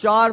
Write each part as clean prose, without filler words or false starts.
4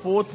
4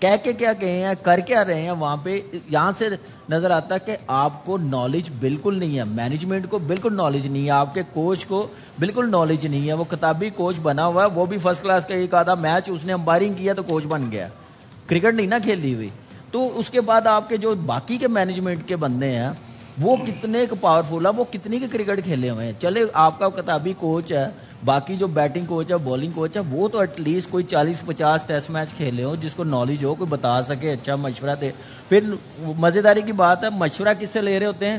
کہہ کے کیا کہے ہیں, کر کیا رہے ہیں وہاں پہ. یہاں سے نظر آتا ہے کہ آپ کو نالج بالکل نہیں ہے, مینجمنٹ کو بالکل نالج نہیں ہے, آپ کے کوچ کو بالکل نالج نہیں ہے. وہ کتابی کوچ بنا ہوا ہے, وہ بھی فرسٹ کلاس کا ایک آدھا میچ اس نے امپائرنگ کیا تو کوچ بن گیا, کرکٹ نہیں نا کھیلی ہوئی. تو اس کے بعد آپ کے جو باقی کے مینجمنٹ کے بندے ہیں وہ کتنے پاورفل ہے, وہ کتنی کے کرکٹ کھیلے ہوئے ہیں. چلے آپ کا کتابی کوچ ہے, باقی جو بیٹنگ کوچ ہے, بولنگ کوچ ہے, وہ تو ایٹ لیسٹ کوئی 40-50 ٹیسٹ میچ کھیلے ہو, جس کو نالج ہو, کوئی بتا سکے, اچھا مشورہ دے. پھر مزیداری کی بات ہے, مشورہ کس سے لے رہے ہوتے ہیں؟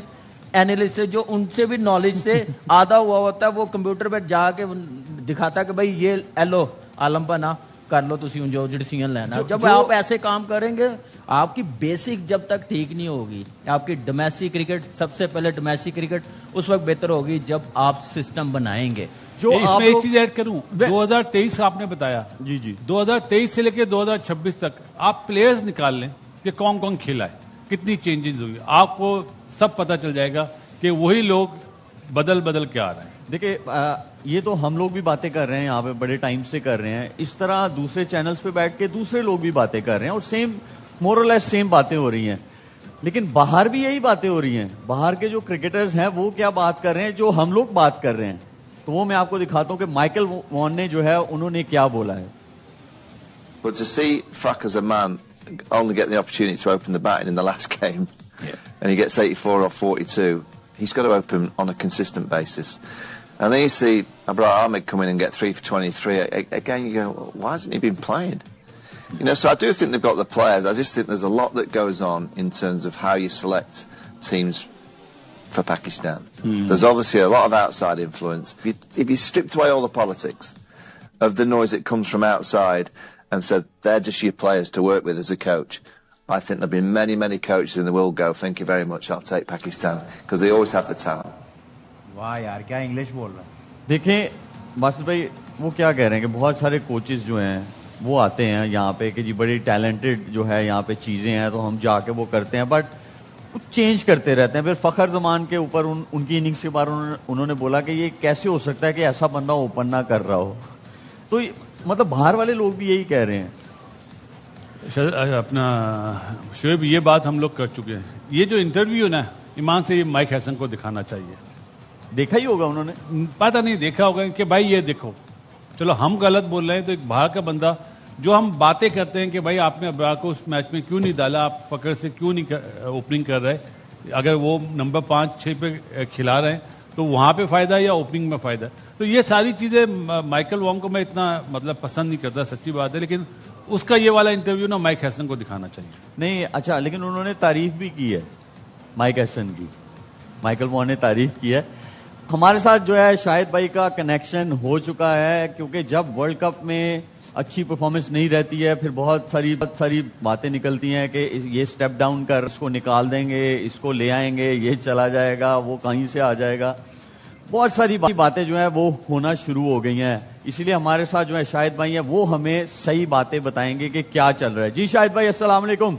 اینالسٹ سے, جو ان سے بھی نالج سے آدھا ہوا ہوتا ہے. وہ کمپیوٹر پہ جا کے دکھاتا ہے کہ بھائی یہ ایلو عالم پنا کر لو تسی جو ڈیسیژن لینا. جب آپ ایسے کام کریں گے, آپ کی بیسک جب تک ٹھیک نہیں ہوگی, آپ کی ڈومیسٹک کرکٹ, سب سے پہلے ڈومیسٹک کرکٹ اس وقت بہتر ہوگی جب آپ سسٹم بنائیں گے. جو اس میں ایک چیز ایڈ کروں, 2023 آپ نے بتایا, جی 2023 سے لے کے 2026 تک آپ پلیئرز نکال لیں کہ کون کون کھیلا ہے, کتنی چینجز ہوئی, آپ کو سب پتہ چل جائے گا کہ وہی لوگ بدل کے آ رہے ہیں. دیکھیں یہ تو ہم لوگ بھی باتیں کر رہے ہیں یہاں پہ, بڑے ٹائم سے کر رہے ہیں, اس طرح دوسرے چینلز پہ بیٹھ کے دوسرے لوگ بھی باتیں کر رہے ہیں, اور سیم مور اور لیس سیم باتیں ہو رہی ہیں. لیکن باہر بھی یہی باتیں ہو رہی ہیں. باہر کے جو کرکٹرز ہیں وہ کیا بات کر رہے ہیں جو ہم لوگ بات کر رہے ہیں, تو وہ میں آپ کو دکھاتا ہوں کہ مائیکل وان نے جو ہے انہوں نے کیا بولا ہے. But to see Frack as a man only get the opportunity to open the batting in the last game, and he gets 84 or 42, he's got to open on a consistent basis. And then you see Abrar Ahmed come in and get 3 for 23. Again, you go, well, why hasn't he been playing? You know, so I do think they've got the players. I just think there's a lot that goes on in terms of how you select teams for Pakistan. There's obviously a lot of outside influence. If you stripped away all the politics of the noise that comes from outside and said they're just your players to work with as a coach, I think there've been many coaches in the world go, thank you very much, I'll take Pakistan, because they always have the talent. واہ یار کیا English بول رہا ہے. دیکھیں باسط بھائی وہ کیا کہہ رہے ہیں کہ بہت سارے کوچز جو ہیں وہ آتے ہیں یہاں پہ کہ جی بڑی ٹیلنٹڈ جو ہے یہاں پہ چیزیں ہیں تو ہم جا کے وہ کرتے ہیں, بٹ کچھ چینج کرتے رہتے ہیں. پھر فخر زمان کے اوپر ان کی اننگز کے بارے انہوں نے بولا کہ یہ کیسے ہو سکتا ہے کہ ایسا بندہ اوپن نہ کر رہا ہو. تو مطلب باہر والے لوگ بھی یہی کہہ رہے ہیں. اپنا شعیب یہ بات ہم لوگ کر چکے ہیں. یہ جو انٹرویو نا ایمان سے یہ مائک ہیسن کو دکھانا چاہیے. دیکھا ہی ہوگا انہوں نے, پتہ نہیں دیکھا ہوگا کہ بھائی یہ دیکھو, چلو ہم غلط بول رہے ہیں تو ایک باہر کا بندہ جو ہم باتیں کرتے ہیں کہ بھائی آپ نے ابرار کو اس میچ میں کیوں نہیں ڈالا, آپ فخر سے کیوں نہیں اوپننگ کر رہے, اگر وہ نمبر 5-6 پہ کھلا رہے ہیں تو وہاں پہ فائدہ ہے یا اوپننگ میں فائدہ ہے. تو یہ ساری چیزیں مائیکل وانگ کو میں اتنا مطلب پسند نہیں کرتا, سچی بات ہے, لیکن اس کا یہ والا انٹرویو نا مائک ہیسن کو دکھانا چاہیے. نہیں اچھا, لیکن انہوں نے تعریف بھی کی ہے مائک ہیسن کی, مائیکل وان نے تعریف کی ہے. ہمارے ساتھ جو ہے شاہد بھائی کا کنیکشن ہو چکا ہے, کیونکہ جب ورلڈ کپ میں اچھی پرفارمنس نہیں رہتی ہے پھر بہت ساری باتیں نکلتی ہیں کہ یہ سٹیپ ڈاؤن کر, اس کو نکال دیں گے, اس کو لے آئیں گے, یہ چلا جائے گا, وہ کہیں سے آ جائے گا. بہت ساری باتیں جو ہیں وہ ہونا شروع ہو گئی ہیں. اسی لیے ہمارے ساتھ جو ہے شاہد بھائی ہیں وہ ہمیں صحیح باتیں بتائیں گے کہ کیا چل رہا ہے. جی شاہد بھائی السلام علیکم.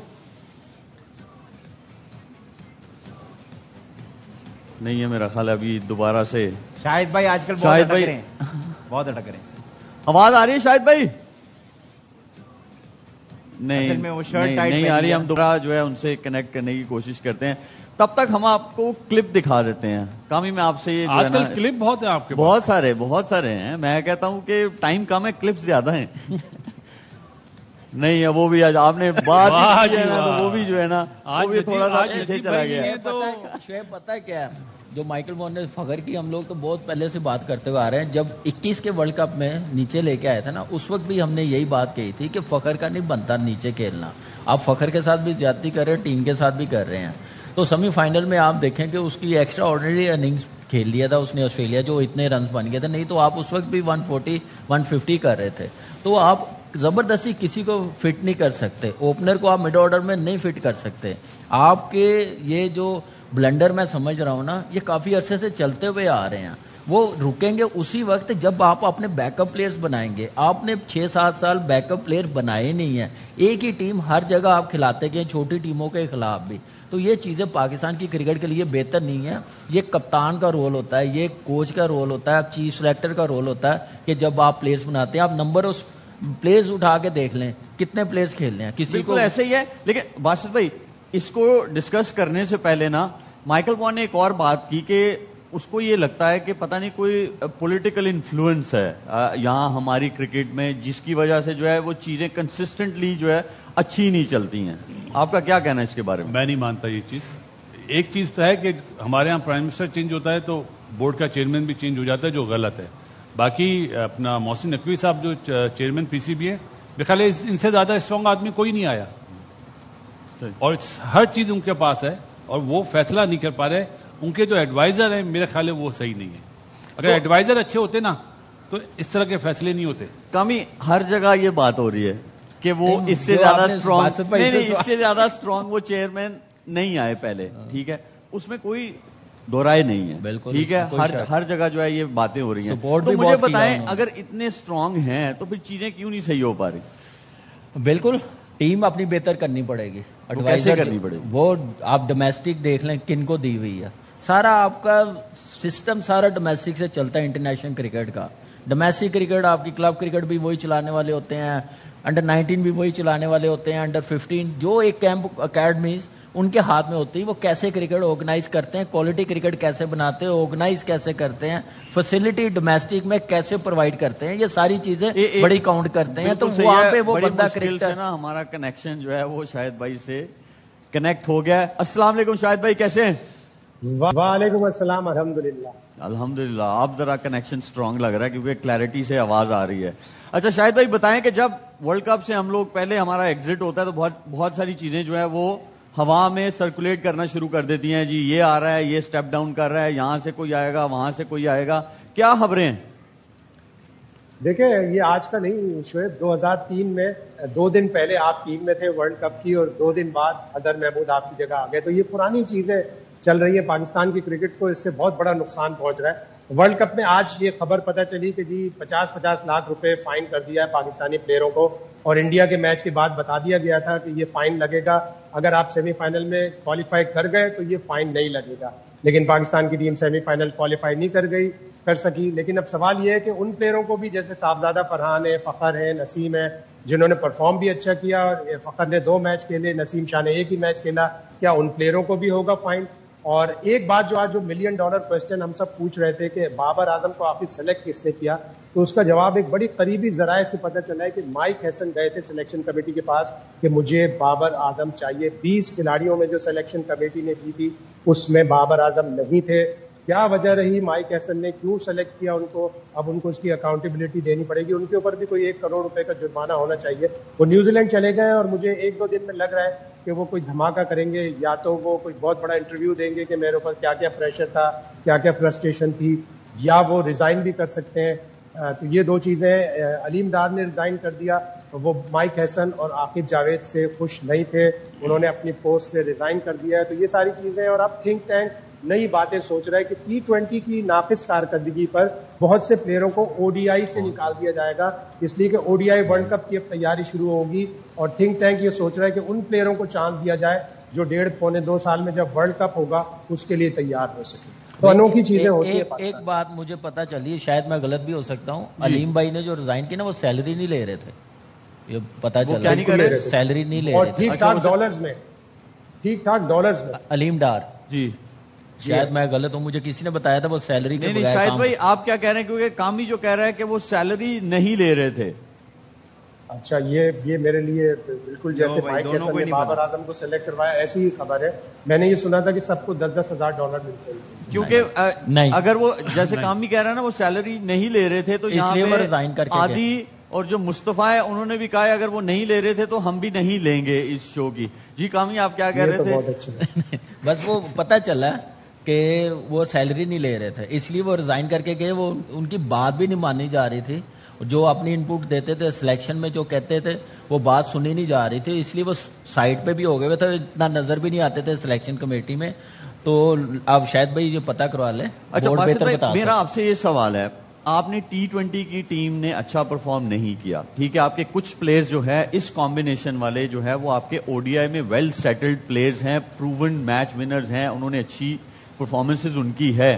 نہیں ہے میرا خیال ابھی دوبارہ سے شاہد بھائی آج کل شاہد بہت بھائی اٹک رہے ہیں, بہت اٹک رہے ہیں. آواز آ رہی ہے شاہد بھائی؟ اصل میں وہ شرٹ ٹائٹ نہیں آ رہی. پہنی ہے. ہم دوبارہ جو ہے ان سے کنیکٹ کرنے کی کوشش کرتے ہیں, تب تک ہم آپ کو کلپ دکھا دیتے ہیں. کامی میں آپ سے یہ آج کل کلپ بہت ہیں آپ کے پاس, بہت سارے ہیں. میں کہتا ہوں کہ ٹائم کم ہے, کلپس زیادہ ہیں. نہیں ہے وہ بھی آج آپ نے بات کی ہے نا, تو وہ بھی جو ہے نا وہ بھی تھوڑا سا پیچھے چلا گیا. شعیب پتہ ہے کیا ہے, جو مائیکل وان نے فخر کی ہم لوگ تو بہت پہلے سے بات کرتے ہوئے آ رہے ہیں. جب 21 کے ورلڈ کپ میں نیچے لے کے آئے تھے نا, اس وقت بھی ہم نے یہی بات کہی تھی کہ فخر کا نہیں بنتا نیچے کھیلنا. آپ فخر کے ساتھ بھی زیادتی کر رہے ہیں, ٹیم کے ساتھ بھی کر رہے ہیں. تو سیمی فائنل میں آپ دیکھیں کہ اس کی ایکسٹرا آرڈنری اننگز کھیل لیا تھا اس نے آسٹریلیا, جو اتنے رنز بن گئے تھے. نہیں تو آپ اس وقت بھی 140-150 کر رہے تھے. تو آپ زبردستی کسی کو فٹ نہیں کر سکتے, اوپنر کو آپ مڈ آرڈر میں نہیں فٹ کر سکتے. آپ کے یہ جو بلنڈر میں سمجھ رہا ہوں نا, یہ کافی عرصے سے چلتے ہوئے آ رہے ہیں. وہ رکیں گے اسی وقت جب آپ اپنے بیک اپ پلیئرز بنائیں گے. آپ نے 6-7 سال بیک اپ پلیئر بنائے نہیں ہیں, ایک ہی ٹیم ہر جگہ آپ کھلاتے گئے, چھوٹی ٹیموں کے خلاف بھی. تو یہ چیزیں پاکستان کی کرکٹ کے لیے بہتر نہیں ہے. یہ کپتان کا رول ہوتا ہے, یہ کوچ کا رول ہوتا ہے, چیف سلیکٹر کا رول ہوتا ہے کہ جب آپ پلیئرز بناتے ہیں آپ نمبر پلیئرز اٹھا کے دیکھ لیں کتنے پلیئرز کھیلنے ہیں, کسی کو بالکل ایسے ہی ہے. لیکن باشد بھائی اس کو ڈسکس کرنے سے پہلے نا مائیکل وان نے ایک اور بات کی کہ اس کو یہ لگتا ہے کہ پتہ نہیں کوئی پولیٹیکل انفلوئنس ہے یہاں ہماری کرکٹ میں, جس کی وجہ سے جو ہے وہ چیزیں کنسسٹنٹلی جو ہے اچھی نہیں چلتی ہیں. آپ کا کیا کہنا ہے اس کے بارے میں؟ میں نہیں مانتا یہ چیز. ایک چیز تو ہے کہ ہمارے یہاں پرائم منسٹر چینج ہوتا ہے تو بورڈ کا چیئرمین بھی چینج ہو جاتا ہے, جو غلط ہے. باقی اپنا محسن نقوی صاحب جو چیئرمین پی سی بی ہے, میرے خیال ہے ان سے زیادہ اسٹرانگ آدمی کوئی نہیں آیا, اور ہر چیز ان کے پاس ہے اور وہ فیصلہ نہیں کر پا رہے. ان کے جو ایڈوائزر ہیں میرے خیال ہے وہ صحیح نہیں ہے. اگر ایڈوائزر اچھے ہوتے نا تو اس طرح کے فیصلے نہیں ہوتے. کمی ہر جگہ یہ بات ہو رہی ہے کہ وہ اس سے زیادہ اسٹرانگ اس سے زیادہ اسٹرانگ وہ چیئرمین نہیں آئے پہلے, ٹھیک ہے, اس میں کوئی دو رائے نہیں ہے, بالکل, ٹھیک ہے, ہر جگہ جو ہے یہ باتیں ہو رہی ہیں. تو مجھے بتائیں اگر اتنے اسٹرانگ ہیں تو پھر چیزیں کیوں نہیں صحیح ہو پا رہی؟ بالکل ٹیم اپنی بہتر کرنی پڑے گی. ایڈوائزر کرنی پڑے گی. وہ آپ ڈومیسٹک دیکھ لیں کن کو دی ہوئی ہے, سارا آپ کا سسٹم سارا ڈومیسٹک سے چلتا ہے. انٹرنیشنل کرکٹ کا ڈومیسٹک کرکٹ آپ کی کلب کرکٹ بھی وہی چلانے والے ہوتے ہیں, انڈر 19 بھی وہی چلانے والے ہوتے ہیں, انڈر 15 جو ایک کیمپ اکیڈمیز ان کے ہاتھ میں ہوتی ہے. وہ کیسے کرکٹ آرگنائز کرتے ہیں, کوالٹی کرکٹ کیسے بناتے ہیں, آرگنائز کیسے کرتے ہیں, فیسلٹی ڈومیسٹک میں کیسے پرووائڈ کرتے ہیں, یہ ساری چیزیں بڑی کاؤنٹ کرتے ہیں. تو وہاں پہ وہ بندہ کرکٹر نا ہمارا کنیکشن جو ہے وہ شاہد بھائی سے کنیکٹ ہو گیا ہے. السلام علیکم شاہد بھائی, کیسے ہیں؟ وعلیکم السلام. الحمدللہ. الحمدللہ. آپ ذرا کنیکشن اسٹرانگ لگ رہا ہے کیونکہ کلیئرٹی سے آواز آ رہی ہے. اچھا شاہد بھائی بتائیں کہ جب ورلڈ کپ سے ہم لوگ پہلے ہمارا ایگزٹ ہوتا ہے تو بہت ساری چیزیں جو ہے وہ ہوا میں سرکولیٹ کرنا شروع کر دیتی ہیں. جی یہ آ رہا ہے, یہ سٹیپ ڈاؤن کر رہا ہے, یہاں سے کوئی آئے گا, وہاں سے کوئی آئے گا. کیا خبریں ہیں؟ دیکھیں یہ آج کا نہیں شعیب, 2003 میں 2 دن پہلے آپ ٹیم میں تھے ورلڈ کپ کی اور 2 دن بعد اظہر محمود آپ کی جگہ آ گئے. تو یہ پرانی چیزیں چل رہی ہیں. پاکستان کی کرکٹ کو اس سے بہت بڑا نقصان پہنچ رہا ہے. ورلڈ کپ میں آج یہ خبر پتہ چلی کہ جی 50 لاکھ روپے فائن کر دیا ہے پاکستانی پلیئروں کو, اور انڈیا کے میچ کے بعد بتا دیا گیا تھا کہ یہ فائن لگے گا, اگر آپ سیمی فائنل میں کوالیفائی کر گئے تو یہ فائن نہیں لگے گا. لیکن پاکستان کی ٹیم سیمی فائنل کوالیفائی نہیں کر سکی. لیکن اب سوال یہ ہے کہ ان پلیئروں کو بھی, جیسے صاحبزادہ فرحان ہے, فخر ہے, نسیم ہے, جنہوں نے پرفارم بھی اچھا کیا, اور فخر نے 2 میچ کھیلے, نسیم شاہ نے 1 ہی میچ کھیلا, کیا ان پلیئروں کو بھی ہوگا فائن؟ اور ایک بات جو آج جو $1 ملین کوسچن ہم سب پوچھ رہے تھے کہ بابر اعظم کو آخر سلیکٹ کس نے کیا, تو اس کا جواب ایک بڑی قریبی ذرائع سے پتہ چلا ہے کہ مائک ہیسن گئے تھے سلیکشن کمیٹی کے پاس کہ مجھے بابر اعظم چاہیے. 20 کھلاڑیوں میں جو سلیکشن کمیٹی نے کی تھی اس میں بابر اعظم نہیں تھے. کیا وجہ رہی, مائک ہیسن نے کیوں سلیکٹ کیا ان کو؟ اب ان کو اس کی اکاؤنٹیبلٹی دینی پڑے گی. ان کے اوپر بھی کوئی 1 کروڑ روپے کا جرمانہ ہونا چاہیے. وہ نیوزی لینڈ چلے گئے اور مجھے 1-2 دن میں لگ رہا ہے کہ وہ کوئی دھماکہ کریں گے, یا تو وہ کوئی بہت بڑا انٹرویو دیں گے کہ میرے اوپر کیا کیا پریشر تھا, کیا کیا فرسٹریشن تھی, یا وہ ریزائن بھی کر سکتے ہیں. تو یہ 2 چیزیں. علیم ڈار نے ریزائن کر دیا, وہ مائک ہیسن اور عاقب جاوید سے خوش نہیں تھے, انہوں نے اپنی پوسٹ سے ریزائن کر دیا ہے. تو یہ ساری چیزیں, اور اب تھنک ٹینک نئی باتیں سوچ رہا ہے کہ T20 کی ناقص کارکردگی پر بہت سے پلیئروں کو ODI سے نکال دیا جائے گا, اس لیے کہ ODI ورلڈ کپ کی اب تیاری شروع ہوگی. اور تھنک ٹینک یہ سوچ رہا ہے کہ ان پلیئروں کو چانس دیا جائے جو 1.5-2 سال میں جب ورلڈ کپ ہوگا اس کے لیے تیار ہو سکے. تو انوکھی چیزیں ہوتی ہیں. ایک بات مجھے پتا چلی, شاید میں غلط بھی ہو سکتا ہوں, علیم بھائی نے جو ریزائن کی نا وہ سیلری نہیں لے رہے تھے, یہ پتا چلا سیلری نہیں لے رہے تھے. ٹھیک ٹھاک ڈالرز میں علیم ڈار. جی شاید میں غلط ہوں, مجھے کسی نے بتایا تھا وہ سیلری کے بغیر. شاید بھائی آپ کیا کہہ رہے ہیں, کیونکہ کامی جو کہہ رہا ہے کہ وہ سیلری نہیں لے رہے تھے. اچھا یہ میرے لیے بالکل جیسے مائک ہیسن نے بابر اعظم کو سلیکٹ کروایا ایسی ہی خبر ہے. میں نے یہ سنا تھا کہ سب کو $10,000 ملتے ہیں, کیونکہ اگر وہ جیسے کامی کہہ رہا ہے نا وہ سیلری نہیں لے رہے تھے, تو یہاں پہ عادی اور جو مصطفیٰ ہے انہوں نے بھی کہا اگر وہ نہیں لے رہے تھے تو ہم بھی نہیں لیں گے اس شو کی. جی کامی آپ کیا کہہ رہے تھے؟ بہت اچھا. بس وہ پتا چلا کہ وہ سیلری نہیں لے رہے تھے, اس لیے وہ ریزائن کر کے گئے. وہ ان کی بات بھی نہیں مانی جا رہی تھی, جو اپنی ان پٹ دیتے تھے سلیکشن میں جو کہتے تھے وہ بات سنی نہیں جا رہی تھی, اس لیے وہ سائٹ پہ بھی ہو گئے تھے, اتنا نظر بھی نہیں آتے تھے سلیکشن کمیٹی میں. تو آپ شاید بھائی یہ پتا کروا لیں. اچھا میرا آپ سے یہ سوال ہے, آپ نے T20 کی ٹیم نے اچھا پرفارم نہیں کیا, ٹھیک ہے, آپ کے کچھ پلیئرز جو ہے اس کمبینیشن والے جو ہے وہ آپ کے ODI میں ویل سیٹلڈ پلیئرز ہیں, پروون میچ ونرز ہیں, انہوں نے اچھی پرفارمنسز ان کی ہے.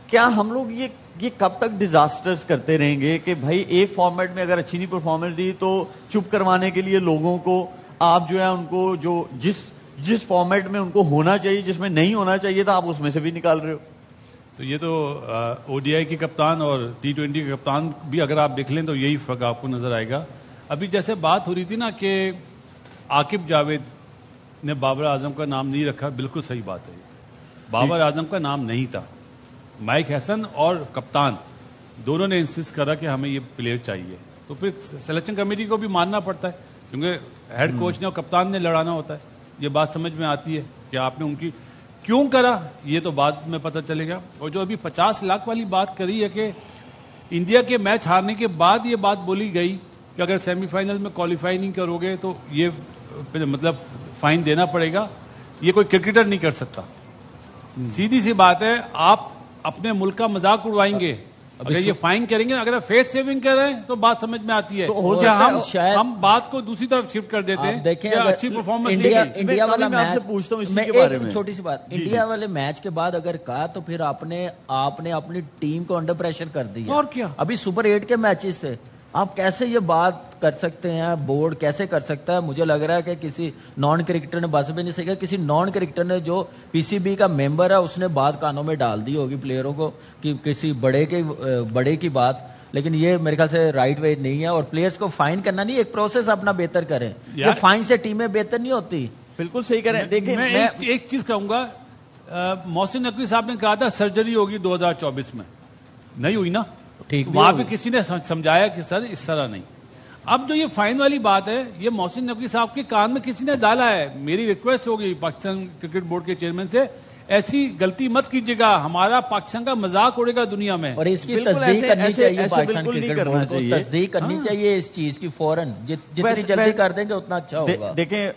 کیا ہم لوگ یہ یہ کب تک ڈیزاسٹرز کرتے رہیں گے کہ بھائی ایک فارمیٹ میں اگر اچھی نہیں پرفارمنس دی تو چپ کروانے کے لیے لوگوں کو آپ جو ہے ان کو جو جس فارمیٹ میں ان کو ہونا چاہیے جس میں نہیں ہونا چاہیے تھا آپ اس میں سے بھی نکال رہے ہو. تو یہ تو او ڈی آئی کے کپتان اور T20 کے کپتان بھی اگر آپ دیکھ لیں تو یہی فرق آپ کو نظر آئے گا. ابھی جیسے بات ہو رہی تھی نا کہ عاقب جاوید نے بابر اعظم کا نام نہیں رکھا, بالکل صحیح بات ہے. بابر اعظم کا نام نہیں تھا, مائک ہیسن اور کپتان دونوں نے انسسٹ کرا کہ ہمیں یہ پلیئر چاہیے, تو پھر سلیکشن کمیٹی کو بھی ماننا پڑتا ہے کیونکہ ہیڈ کوچ نے اور کپتان نے لڑانا ہوتا ہے. یہ بات سمجھ میں آتی ہے کہ آپ نے ان کی کیوں کرا, یہ تو بعد میں پتہ چلے گا. اور جو ابھی 50 لاکھ والی بات کری ہے کہ انڈیا کے میچ ہارنے کے بعد یہ بات بولی گئی کہ اگر سیمی فائنل میں کوالیفائی نہیں کرو گے تو یہ مطلب فائن دینا پڑے گا, یہ کوئی کرکٹر نہیں کر سکتا. سیدھی سی بات ہے, آپ اپنے ملک کا مذاق اڑوائیں گے اگر یہ فائن کریں گے, اگر فیس سیونگ کر رہے ہیں تو بات سمجھ میں آتی ہے. ہم بات کو دوسری طرف شفٹ کر دیتے ہیں کہ اچھی پرفارمنس انڈیا والا میچ پوچھتا ہوں میں ایک چھوٹی سی بات, انڈیا والے میچ کے بعد اگر کہا تو پھر آپ نے اپنی ٹیم کو انڈر پریشر کر دیا. اور کیا, ابھی سپر 8 کے میچز سے آپ کیسے یہ بات کر سکتے ہیں, بورڈ کیسے کر سکتا ہے؟ مجھے لگ رہا ہے کہ کسی نان کرکٹر نے بس بھی نہیں سیکھا, کسی نان کرکٹر نے جو پی سی بی کا ممبر ہے اس نے بات کانوں میں ڈال دی ہوگی پلیئروں کو کہ کسی بڑے کی بات, لیکن یہ میرے خیال سے رائٹ وے نہیں ہے. اور پلیئرز کو فائن کرنا نہیں, ایک پروسیس اپنا بہتر کریں. یہ فائن سے ٹیمیں بہتر نہیں ہوتی. بالکل صحیح کریں. دیکھیں میں ایک چیز کہوں گا, محسن نقوی صاحب نے کہا تھا سرجری ہوگی 2024 میں, نہیں ہوئی نا, وہاں پہ کسی نے سمجھایا کہ سر اس طرح نہیں. اب جو یہ فائن والی بات ہے یہ محسن نقوی صاحب کے کان میں کسی نے ڈالا ہے. میری ریکویسٹ ہوگی پاکستان کرکٹ بورڈ کے چیئرمین سے, ایسی غلطی مت کیجیے گا, ہمارا پاکستان کا مذاق اڑے گا دنیا میں. اور اس کی تصدیق کرنی چاہیے, پاکستان کرکٹ بورڈ کو تصدیق کرنی چاہیے اس چیز کی فوراً, جتنی جلدی کر دیں گے اتنا اچھا ہوگا. دیکھیں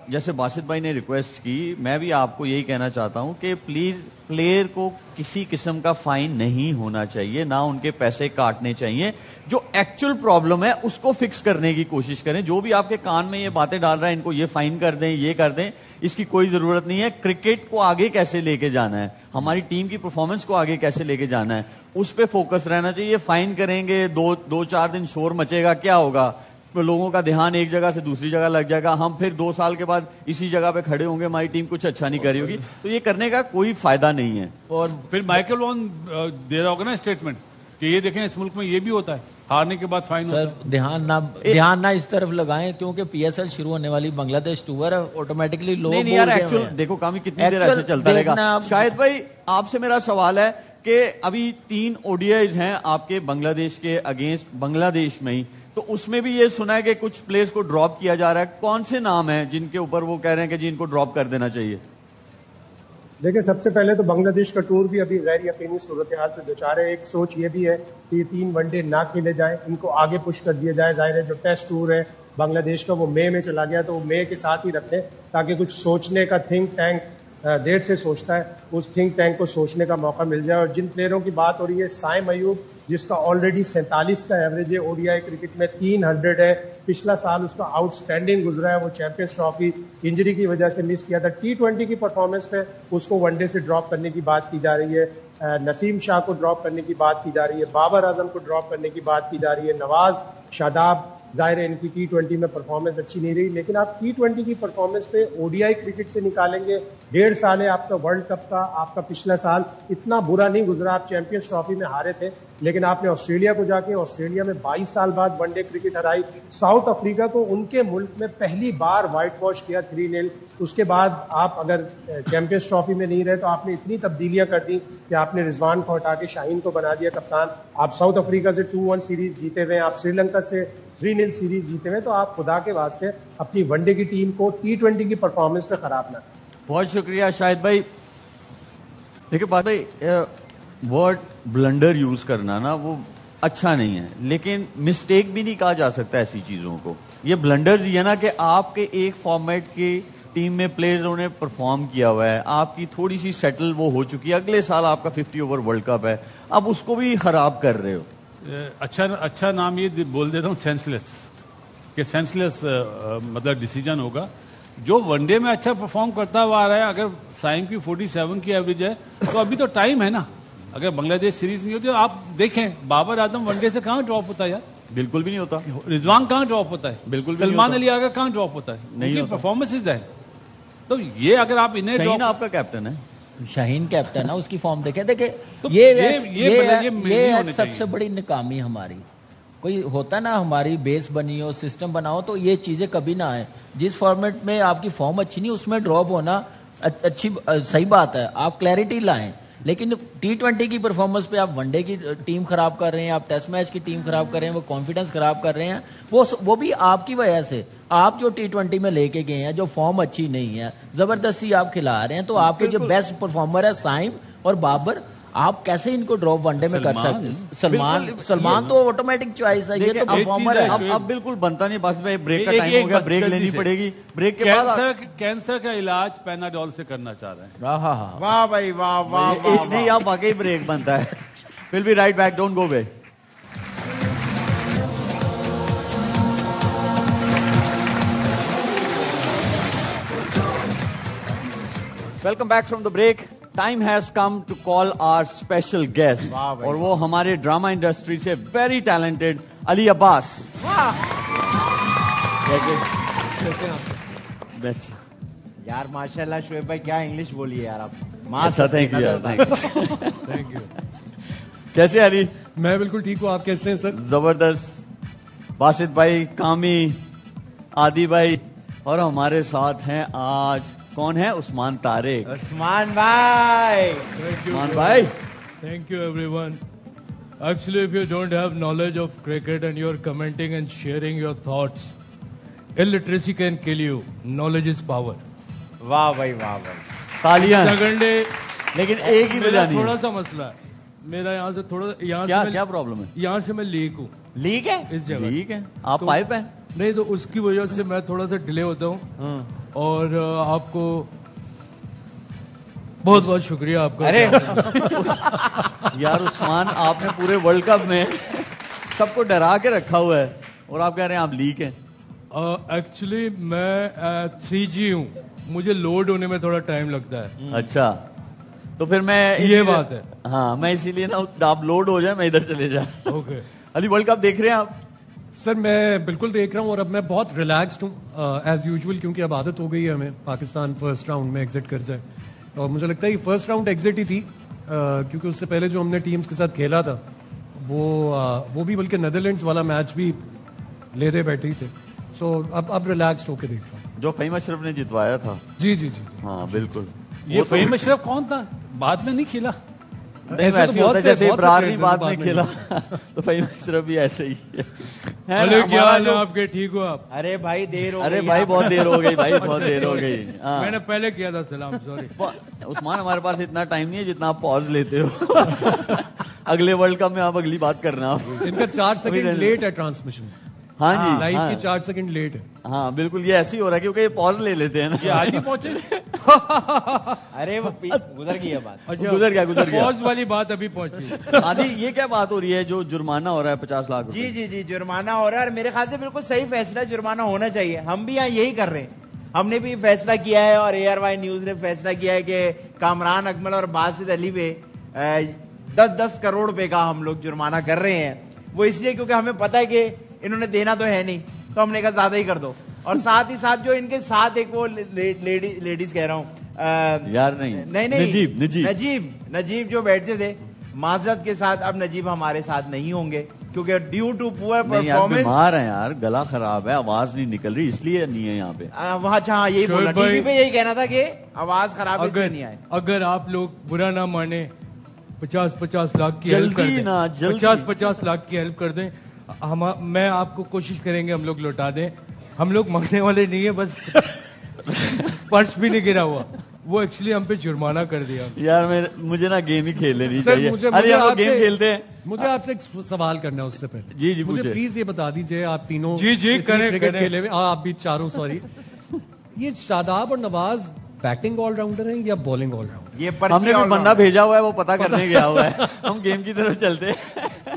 جیسے باسط بھائی نے ریکویسٹ کی, میں بھی آپ کو یہی کہنا چاہتا ہوں کہ پلیز پلیئر کو کسی قسم کا فائن نہیں ہونا چاہیے, نہ ان کے پیسے کاٹنے چاہیے. جو ایکچوئل پرابلم ہے اس کو فکس کرنے کی کوشش کریں. جو بھی آپ کے کان میں یہ باتیں ڈال رہا ہے ان کو یہ فائن کر دیں, یہ کر دیں, اس کی کوئی ضرورت نہیں ہے. کرکٹ کو آگے کیسے لے کے جانا ہے, ہماری ٹیم کی پرفارمنس کو آگے کیسے لے کے جانا ہے, اس پہ فوکس رہنا چاہیے. فائن کریں گے, 2-4 دن شور مچے گا, کیا ہوگا, لوگوں کا دھیان ایک جگہ سے دوسری جگہ لگ جائے گا, ہم پھر 2 سال کے بعد اسی جگہ پہ کھڑے ہوں گے, ہماری ٹیم کچھ اچھا نہیں کر رہی ہوگی. تو یہ کرنے کا کوئی فائدہ نہیں ہے. اور پھر مائیکل وان دے رہا ہوگا نا اسٹیٹمنٹ کہ یہ دیکھیں اس ملک میں یہ بھی ہوتا ہے, ہارنے کے بعد فائن ہوتا ہے. دھیان نہ اس طرف لگائیں کیونکہ پی ایس ایل شروع ہونے والی بنگلہ دیش ٹور ہے, آٹومیٹکلی لوگ نہیں یار, ایکچوئل دیکھو کامی کتنی دیر ایسے چلتا رہے گا. شاہد بھائی آپ سے میرا سوال ہے کہ ابھی 3 ODIs ہیں آپ کے بنگلہ دیش کے اگینسٹ بنگلہ دیش میں ہی, تو اس میں بھی یہ سنا ہے کہ کچھ پلیئرز کو ڈراپ کیا جا رہا ہے. کون سے نام ہیں جن کے اوپر وہ کہہ رہے ہیں کہ جی ان کو ڈراپ کر دینا چاہیے؟ دیکھیں سب سے پہلے تو بنگلہ دیش کا ٹور بھی ابھی غیر یقینی صورتحال سے دوچار ہے. ایک سوچ یہ بھی ہے کہ یہ 3 ون ڈے نہ کھیلے جائیں, ان کو آگے پش کر دیا جائے. ظاہر ہے جو ٹیسٹ ٹور ہے بنگلہ دیش کا وہ مئی میں چلا گیا, تو وہ مئی کے ساتھ ہی رکھیں تاکہ کچھ سوچنے کا تھنک ٹینک دیر سے سوچتا ہے, اس تھنک ٹینک کو سوچنے کا موقع مل جائے. اور جن پلیئروں کی بات ہو رہی ہے, سائم ایوب جس کا آلریڈی 47 کا ایوریج ہے, ODI کرکٹ میں 300 ہے, پچھلا سال اس کا آؤٹ اسٹینڈنگ گزرا ہے, وہ چیمپئنز ٹرافی انجری کی وجہ سے مس کیا تھا. T20 کی پرفارمنس پہ اس کو ون ڈے سے ڈراپ کرنے کی بات کی جا رہی ہے. نسیم شاہ کو ڈراپ کرنے کی بات کی جا رہی ہے, بابر اعظم کو ڈراپ کرنے کی بات کی جا رہی ہے, نواز, شاداب. ظاہر ہے ان کی T20 میں پرفارمنس اچھی نہیں رہی, لیکن آپ T20 کی پرفارمنس پہ ODI کرکٹ سے نکالیں گے. 1.5 سال ہے آپ کا ورلڈ کپ کا, آپ کا پچھلا سال اتنا برا نہیں گزرا, آپ چیمپئنز ٹرافی میں ہارے تھے, لیکن آپ نے آسٹریلیا کو جا کے آسٹریلیا میں 22 سال بعد ون ڈے کرکٹ ہرائی. ساؤتھ افریقہ کو ان کے ملک میں پہلی بار وائٹ واش کیا 3-0. اس کے بعد آپ اگر چیمپئنز ٹرافی میں نہیں رہے تو آپ نے اتنی تبدیلیاں کر دی کہ آپ نے رضوان کو ہٹا کے شاہین کو بنا دیا کپتان. آپ ساؤتھ افریقہ سے 2-1 سیریز جیتے ہوئے, آپ سری لنکا سے 3-0 سیریز جیتے ہوئے. تو آپ خدا کے واسطے اپنی ون ڈے کی ٹیم کو T20 کی پرفارمنس پہ خراب نہ کریں. بہت شکریہ شاہد بھائی. دیکھیں بات بھائی, ورڈ بلنڈر یوز کرنا نا وہ اچھا نہیں ہے, لیکن مسٹیک بھی نہیں کہا جا سکتا ایسی چیزوں کو. یہ بلنڈرز یہ نا کہ آپ کے ایک فارمیٹ کی ٹیم میں پلیئروں نے پرفارم کیا ہوا ہے, آپ کی تھوڑی سی سیٹل وہ ہو چکی ہے, اگلے سال آپ کا 50 اوور ورلڈ کپ ہے, اب اس کو بھی خراب کر رہے ہو. اچھا نام یہ بول دیتا ہوں سینسلیس, کہ سینسلیس مطلب ڈیسیجن ہوگا. جو ون ڈے میں اچھا پرفارم کرتا ہوا آ رہا ہے, اگر سائم کی 47 کی ایوریج ہے تو ابھی تو ٹائم ہے نا, اگر بنگلہ دیش سیریز نہیں ہوتی آپ دیکھیں بابر اعظم ون ڈے سے کہاں ڈراپ ہوتا ہے یار, بالکل بھی نہیں ہوتا. رضوان کہاں ڈراپ ہوتا ہے, بالکل بھی نہیں سلمان ہوتا. علی آگا کہاں ڈراپ ہوتا ہے, نہیں ہوتا. پرفارمنس ہے. تو یہ اگر آپ انہیں شاہین آپ کا کیپٹن ہے, شاہین کیپٹن ہے, اس کی فارم دیکھیں تو یہ سب سے بڑی ناکامی ہماری. کوئی ہوتا نا ہماری بیس بنی ہو, سسٹم بنا ہو, تو یہ چیزیں کبھی نہ آئیں. جس فارمیٹ میں آپ کی فارم اچھی نہیں اس میں ڈراپ ہونا اچھی صحیح بات ہے, آپ کلیئرٹی لائیں. لیکن T20 کی پرفارمنس پہ آپ ون ڈے کی ٹیم خراب کر رہے ہیں, آپ ٹیسٹ میچ کی ٹیم خراب کر رہے ہیں, وہ کانفیڈنس خراب کر رہے ہیں, وہ بھی آپ کی وجہ سے. آپ جو T20 میں لے کے گئے ہیں, جو فارم اچھی نہیں ہے, زبردستی آپ کھلا رہے ہیں, تو آپ کے جو بیسٹ پرفارمر ہے سائم اور بابر, آپ کیسے ان کو ڈراپ ون ڈے میں کر سکتے ہیں؟ سلمان تو آٹومیٹک چوائس ہے, یہ تو پرفارمر ہے. اب بالکل بنتا نہیں, بس بریک کا ٹائم ہو گیا, بریک لینی پڑے گی. بریک کے بعد کینسر کا علاج پیناڈول سے کرنا چاہ رہے ہیں. ہاں واہ بھائی واہ واہ واہ. نہیں, اب واقعی بریک بنتا ہے. We'll be right back, don't go away. Welcome back from the break. Time has come to call our special guest, اور وہ ہمارے ڈراما انڈسٹری سے ویری ٹیلنٹڈ علی عباس. یار ماشاء اللہ شعیب بھائی کیا انگلش بولیے یار آپ. اچھا, تھینک یو. کیسے علی؟ میں بالکل ٹھیک ہوں, آپ کیسے ہیں سر؟ زبردست. باسط بھائی, کامی, عادی بھائی, اور ہمارے ساتھ ہیں آج کون ہے؟ عثمان طارق. عثمان بھائی. عثمان بھائی, Thank you everyone. Actually, if you don't have knowledge of cricket and you're commenting and sharing your thoughts, illiteracy can kill you. Knowledge is power. واہ بھائی واہ بھائی. تالیاں. Second day, لیکن ایک ہی میرا بجانی تھوڑا ہے. سا مسئلہ ہے. میرا یہاں سے تھوڑا یہاں کیا سے کیا پرابلم ہے؟ یہاں سے میں لیک ہوں لیک ہے. اس جگہ. ٹھیک ہے, آپ تو- پائپ ہیں. نہیں تو اس کی وجہ سے میں تھوڑا سا ڈیلے ہوتا ہوں, اور آپ کو بہت بہت شکریہ آپ کا. ارے یار عثمان, آپ نے پورے ورلڈ کپ میں سب کو ڈرا کے رکھا ہوا ہے, اور آپ کہہ رہے ہیں آپ لیک ہیں. ایکچولی میں 3G ہوں, مجھے لوڈ ہونے میں تھوڑا ٹائم لگتا ہے. اچھا, تو پھر میں یہ بات ہے. ہاں, میں اسی لیے نا آپ لوڈ ہو جائے, میں ادھر چلے جائیں. اوکے. علی, ورلڈ کپ دیکھ رہے ہیں آپ؟ سر میں بالکل دیکھ رہا ہوں, اور اب میں بہت ریلیکسڈ ہوں ایز یوزول, کیونکہ اب عادت ہو گئی ہے ہمیں پاکستان فرسٹ راؤنڈ میں ایگزٹ کر جائے. اور مجھے لگتا ہے یہ فرسٹ راؤنڈ ایگزٹ ہی تھی, کیونکہ اس سے پہلے جو ہم نے ٹیمز کے ساتھ کھیلا تھا وہ بھی بلکہ نیدرلینڈز والا میچ بھی لے دے بیٹھے ہی تھے. سو اب ریلیکسڈ ہو کے دیکھ رہا ہوں. جو فہیم اشرف نے جتوایا تھا. جی جی جی. ہاں بالکل. یہ فہیم اشرف کون تھا؟ بعد میں نہیں کھیلا. ایسے تو بہت جیسے ابرار بھی بعد میں کھیلا, تو فہیم اشرف بھی ایسے ہی ہے. ہلو, کیا حال ہے آپ کے؟ ٹھیک ہو آپ؟ ارے بھائی دیر ہو گئی. ارے بھائی بہت دیر ہو گئی, بھائی بہت دیر ہو گئی. میں نے پہلے کیا تھا سلام, سوری. عثمان, ہمارے پاس اتنا ٹائم نہیں ہے جتنا آپ پاز لیتے ہو. اگلے ورلڈ کپ میں آپ اگلی بات کرنا. ان کا 4 سیکنڈ لیٹ ہے ٹرانسمیشن. ہاں جی, لائف کی 4 سیکنڈ لیٹ ہے. ہاں بالکل, یہ ایسے ہی ہو رہا ہے کیونکہ یہ پاز لے لیتے ہیں نا. یہ آج ہی پہنچے. ارے وہ گزر گئی ہے بات. گزر گیا. پوز والی بات ابھی پہنچی. آدھی, یہ کیا بات ہو رہی ہے جو جرمانہ ہو رہا ہے 50 لاکھ روپے؟ جی جی جی, جرمانہ ہو رہا ہے, اور میرے خیال سے بالکل صحیح فیصلہ, جرمانہ ہونا چاہیے. ہم بھی یہاں یہی کر رہے ہیں, ہم نے بھی فیصلہ کیا ہے, اور ARY نیوز نے فیصلہ کیا ہے کہ کامران اکمل اور باسط علی پہ 10-10 کروڑ روپے کا ہم لوگ جرمانہ کر رہے ہیں. وہ اس لیے کیونکہ ہمیں پتا ہے کہ انہوں نے دینا تو ہے نہیں, تو ہم نے کہا زیادہ ہی کر دو. اور ساتھ ہی ساتھ جو ان کے ساتھ ایک وہ لیڈیز کہہ رہا ہوں یار, نہیں نجیب جو بیٹھتے تھے, معذرت کے ساتھ اب نجیب ہمارے ساتھ نہیں ہوں گے, کیونکہ ڈیو ٹو پور پرفارمنس. بیمار ہیں یار, گلا خراب ہے, آواز نہیں نکل رہی, اس لیے نہیں ہے یہاں پہ. وہاں اچھا یہی بولا, ٹی وی پہ یہی کہنا تھا کہ آواز خراب اس لیے نہیں آئے. اگر آپ لوگ برا نہ مانے, 50-50 لاکھ کی ہیلپ کر دیں, 50-50 لاکھ کی ہیلپ کر دیں. میں آپ کو کوشش کریں گے ہم لوگ لوٹا دیں. ہم لوگ مانگنے والے نہیں ہیں, بس پرس بھی نہیں گرا ہوا. وہ ایکچولی ہم پہ جرمانہ کر دیا. یار مجھے نا گیم ہی کھیل لینی سر چاہیے. مجھے آپ گیم کھیلتے ہیں. مجھے آپ سے ایک سوال کرنا ہے اس سے پہلے. جی جی, مجھے پلیز یہ بتا دیجئے, آپ تینوں جی کرکٹ کھیلے ہوئے, آپ بھی چاروں, سوری, یہ شاداب اور نواز بیٹنگ آل راؤنڈر ہیں یا بالنگ آل راؤنڈر؟ یہ ہم نے بھی بندہ بھیجا ہوا ہے, وہ پتا کرنے گیا ہوا ہے. ہم گیم کی طرف چلتے ہیں.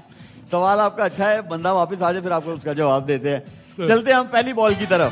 سوال آپ کا اچھا ہے, بندہ واپس آ جائے پھر آپ کو اس کا جواب دیتے ہیں. چلتے ہیں ہم پہلی بال کی طرف.